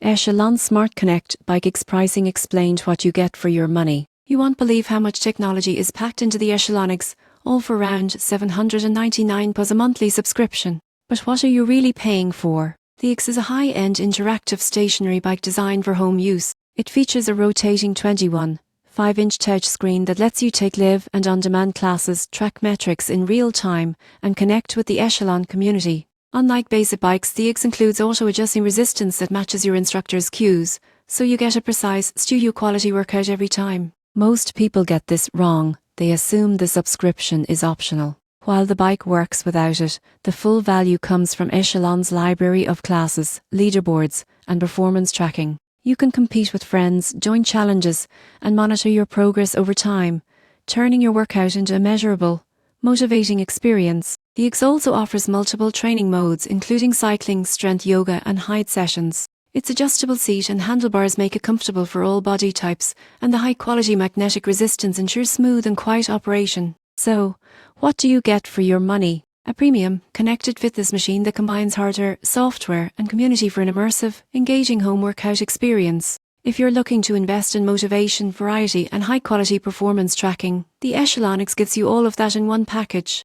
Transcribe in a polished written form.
Echelon Smart Connect Bike EX pricing explained what you get for your money. You won't believe how much technology is packed into the Echelon EX, all for around $799 plus a monthly subscription. But what are you really paying for? The EX is a high-end interactive stationary bike designed for home use. It features a rotating 21.5-inch touchscreen that lets you take live and on-demand classes, track metrics in real time, and connect with the Echelon community. Unlike basic bikes, the EX includes auto-adjusting resistance that matches your instructor's cues, so you get a precise, studio-quality workout every time. Most people get this wrong. They assume the subscription is optional. While the bike works without it, the full value comes from Echelon's library of classes, leaderboards, and performance tracking. You can compete with friends, join challenges, and monitor your progress over time, turning your workout into a measurable, motivating experience. The EX also offers multiple training modes, including cycling, strength yoga, and height sessions. Its adjustable seat and handlebars make it comfortable for all body types, and the high-quality magnetic resistance ensures smooth and quiet operation. So, what do you get for your money? A premium, connected fitness machine that combines hardware, software, and community for an immersive, engaging home workout experience. If you're looking to invest in motivation, variety, and high-quality performance tracking, the Echelon EX gives you all of that in one package.